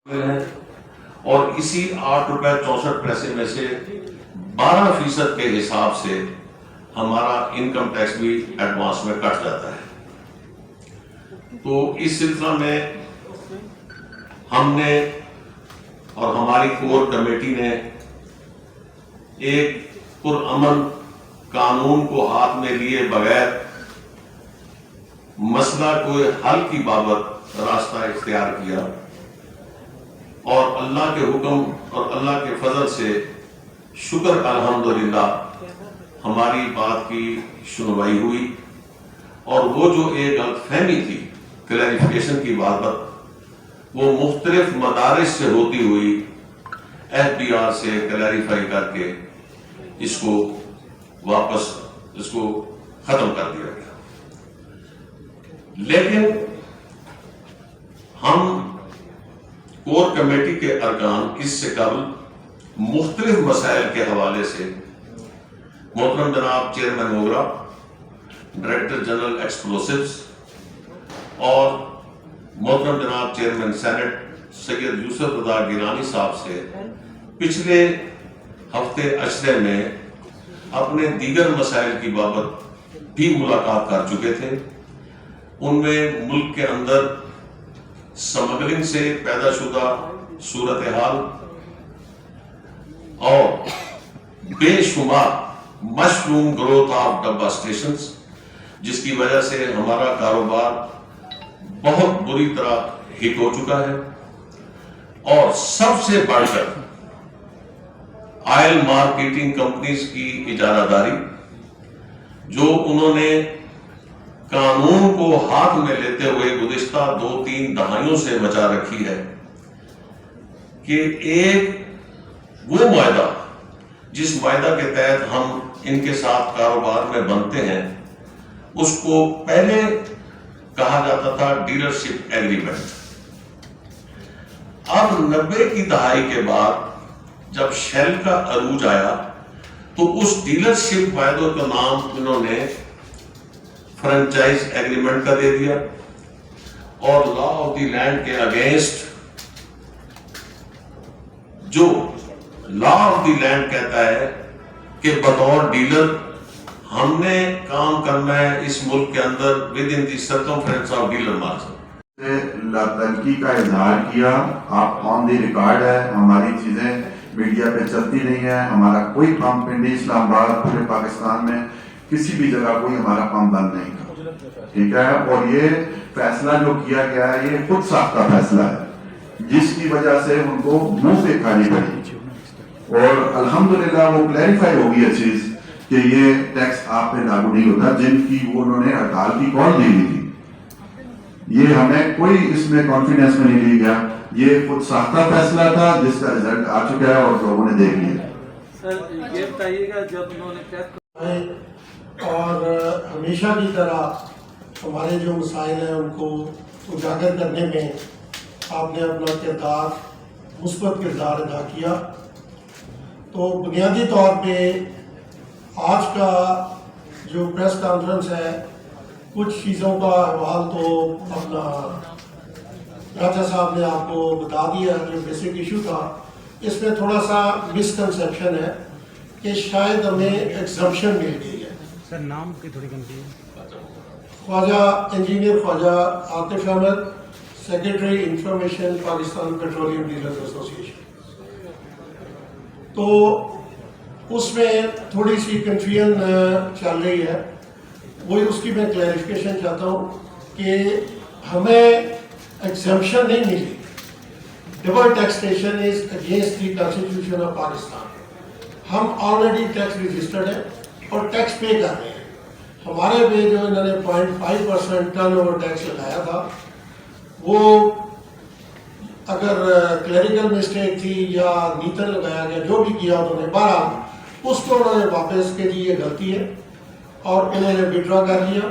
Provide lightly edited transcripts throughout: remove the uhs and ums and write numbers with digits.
ہیں اور اسی 8.64 پیسے میں سے 12% کے حساب سے ہمارا انکم ٹیکس بھی ایڈوانس میں کٹ جاتا ہے۔ تو اس سلسلہ میں ہم نے اور ہماری کور کمیٹی نے ایک پرامن قانون کو ہاتھ میں لیے بغیر مسئلہ کو حل کی بابت راستہ اختیار کیا اور اللہ کے حکم اور اللہ کے فضل سے شکر الحمدللہ ہماری بات کی سنوائی ہوئی اور وہ جو ایک غلط فہمی تھی کلیریفیکیشن کی بابت وہ مختلف مدارس سے ہوتی ہوئی ایف بی آر سے کلیریفائی کر کے اس کو واپس ختم کر دیا گیا۔ لیکن ہم کور کمیٹی کے ارکان اس سے قبل مختلف مسائل کے حوالے سے محترم جناب چیئرمین موگرا، ڈائریکٹر جنرل ایکسپلوسیوز اور محترم جناب چیئرمین سینٹ سید یوسف رضا گیلانی صاحب سے پچھلے ہفتے اشرے میں اپنے دیگر مسائل کی بابت بھی ملاقات کر چکے تھے۔ ان میں ملک کے اندر سمگلنگ سے پیدا شدہ صورتحال اور بے شمار مشروم گروتھ آف ڈبہ اسٹیشنز جس کی وجہ سے ہمارا کاروبار بہت بری طرح ہٹ ہو چکا ہے، اور سب سے بڑھ کر آئل مارکیٹنگ کمپنیز کی اجارہ داری جو انہوں نے قانون کو ہاتھ میں لیتے ہوئے گزشتہ 2-3 دہائیوں سے مچا رکھی ہے کہ ایک وہ معاہدہ جس معاہدہ کے تحت ہم ان کے ساتھ کاروبار میں بنتے ہیں اس کو پہلے کہا جاتا تھا ڈیلرشپ ایگریمنٹ۔ اب 90 کی دہائی کے بعد جب شیل کا عروج آیا تو اس ڈیلرشپ معاہدوں کا نام انہوں نے فرنچائز ایگریمنٹ کا دے دیا اور لا آف دی لینڈ کے اگینسٹ جو لا آف دی لینڈ کہتا ہے کہ بطور ڈیلر ہم نے کام کرنا ہے اس ملک کے اندر within the circumference of dealer market. تنقید کا اظہار کیا، آپ آن دی ریکارڈ ہے، ہماری چیزیں میڈیا پہ چلتی نہیں ہے، ہمارا کوئی پمپ پنڈی اسلام آباد پورے پاکستان میں کسی بھی جگہ کوئی ہمارا پمپ بند نہیں تھا، ٹھیک ہے۔ اور یہ فیصلہ جو کیا گیا ہے یہ خود ساختہ فیصلہ ہے جس کی وجہ سے ان کو منہ پہ کھانی پڑی، اور الحمدللہ وہ کلیریفائی ہوگی یہ چیز کہ یہ ٹیکس آپ پہ لاگو نہیں ہوتا جن کی وہ انہوں نے ہڑتال کی کال دی لی تھی۔ یہ ہمیں کوئی اس میں کانفیڈنس میں نہیں لی گیا، یہ خود ساختہ فیصلہ تھا جس کا رزلٹ آ چکا ہے اور لوگوں نے دیکھ لیا۔ سر یہ بتائیے گا جب انہوں نے اور ہمیشہ کی طرح ہمارے جو مسائل ہیں ان کو اجاگر کرنے میں آپ نے اپنا مثبت کردار ادا کیا۔ تو بنیادی طور پہ آج کا جو پریس کانفرنس ہے کچھ چیزوں کا احوال تو اپنا راجہ صاحب نے آپ کو بتا دیا، جو بیسک ایشو تھا اس میں تھوڑا سا مسکنسیپشن ہے کہ شاید ہمیں ایگزمپشن مل گئی ہے۔ سر نام کی تھوڑی confusion. Khawaja engineer Khawaja Atif Ahmed, secretary information Pakistan petroleum dealers association. تو اس میں تھوڑی سی کنفیوژن چل رہی ہے، وہی اس کی میں کلیریفیکیشن چاہتا ہوں کہ ہمیں ایگزمپشن نہیں ملی۔ Double taxation is against the constitution of Pakistan. ہم آلریڈی ٹیکس رجسٹرڈ ہیں اور ٹیکس پے کر رہے ہیں۔ ہمارے پہ جو انہوں نے 0.5% ٹرن اوور ٹیکس لگایا تھا وہ اگر کلیریکل مسٹیک تھی یا نیتن لگایا گیا، جو بھی کیا انہوں نے، بہرحال اس کو انہوں نے واپس کے لیے غلطی ہے اور انہوں نے وڈرا کر لیا،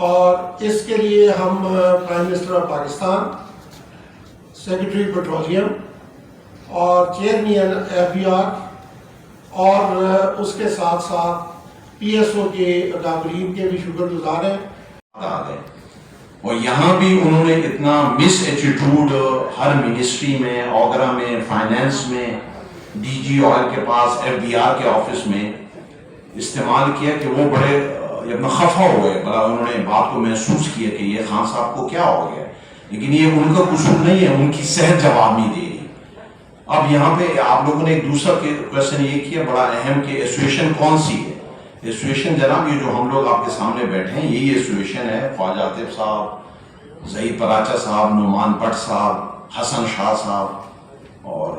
اور اس کے لیے ہم prime minister of Pakistan, secretary petroleum اور چیئرمین ایف بی آر اور اس کے ساتھ ساتھ پی ایس او کے اکابرین کے بھی شکر گزار ہیں۔ اور یہاں بھی انہوں نے اتنا مس ایٹیٹیوڈ ہر منسٹری میں، اوگرا میں، فائنینس میں، ڈی جی آئل کے پاس، ایف ڈی آر کے آفس میں استعمال کیا کہ وہ بڑے اپنا خفا ہو گئے، بڑا انہوں نے بات کو محسوس کیا کہ یہ خان صاحب کو کیا ہو گیا، لیکن یہ ان کا قصور نہیں ہے، ان کی صحت جواب نہیں دے رہی۔ اب یہاں پہ آپ لوگوں نے ایک دوسرا کویسچن یہ کیا بڑا اہم کہ ایسوسیشن کون سی ہے۔ ایسوسیشن جناب یہ جو ہم لوگ آپ کے سامنے بیٹھے ہیں یہی ایسوسیشن ہے، خواجہ عاطف صاحب، ظہیر پراچا صاحب، نعمان بٹ صاحب، حسن شاہ صاحب اور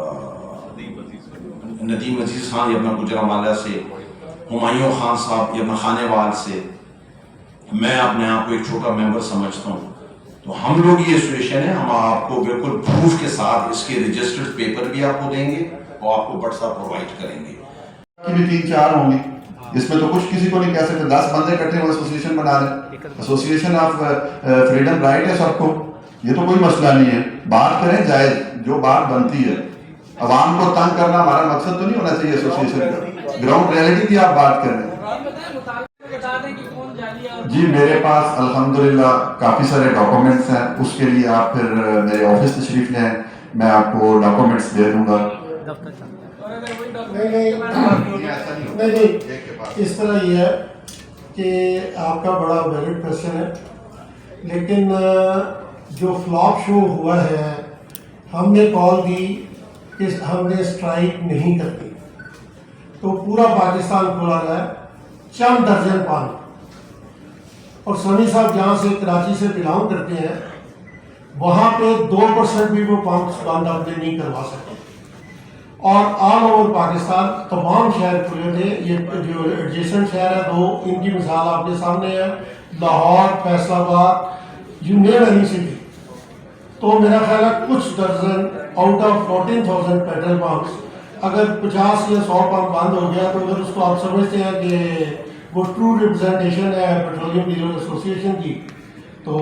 ندیم عزیز خان یہ اپنا گجرانوالہ سے، ہمایوں خان صاحب یہ اپنا خانے وال سے، میں اپنے آپ کو ایک چھوٹا ممبر سمجھتا ہوں۔ تو ہم لوگ یہ ایسوسیشن ہے، ہم آپ کو بالکل پروف کے ساتھ اس کے رجسٹرڈ پیپر بھی آپ کو دیں گے اور آپ کو بٹ صاحب پرووائڈ کریں گے۔ کی بھی 3-4 ہوں گی، اس میں تو کچھ کسی کو نہیں کہہ سکتے، 10 بندے اکٹھے ہوئے ایسوسیشن بنا رہے ہیں، ایسوسیشن آف فریڈم رائٹ ہے سب کو، یہ تو کوئی مسئلہ نہیں ہے، بات کریں جائز جو بات بنتی ہے۔ عوام کو تنگ کرنا ہمارا مقصد تو نہیں ہونا چاہیے ایسوسیشن کا، گراؤنڈ ریئلٹی کی آپ بات کر رہے ہیں۔ جی میرے پاس الحمدللہ کافی سارے ڈاکومنٹس ہیں، اس کے لیے آپ پھر میرے آفس تشریف لیں، میں آپ کو ڈاکومنٹس دے دوں گا۔ نہیں اس طرح یہ ہے کہ آپ کا بڑا ویلڈ کویشچن ہے، لیکن جو فلاپ شو ہوا ہے ہم نے کال دی کہ ہم نے اسٹرائک نہیں کرتی، تو پورا پاکستان کھلا رہا ہے، چند درجن پانی، اور سمی صاحب جہاں سے کراچی سے بلانگ کرتے ہیں وہاں پہ 2% بھی وہ پمپس بند آپ نے نہیں کروا سکتے، اور آل اوور پاکستان تمام شہر کھلے تھے۔ یہ جو ایڈجیسنٹ شہر ہے 2، ان کی مثال آپ کے سامنے ہے، لاہور، فیصل آباد، یو نیم اینی سٹی۔ تو میرا خیال ہے کچھ درجن آؤٹ آف 14,000 پیٹرول پمپس، اگر 50 یا 100 پمپ بند ہو گیا تو اگر اس کو آپ سمجھتے ہیں کہ وہ ٹرو ریپرزنٹیشن ہے پیٹرولیم ڈیلر ایسوسی ایشن کی، تو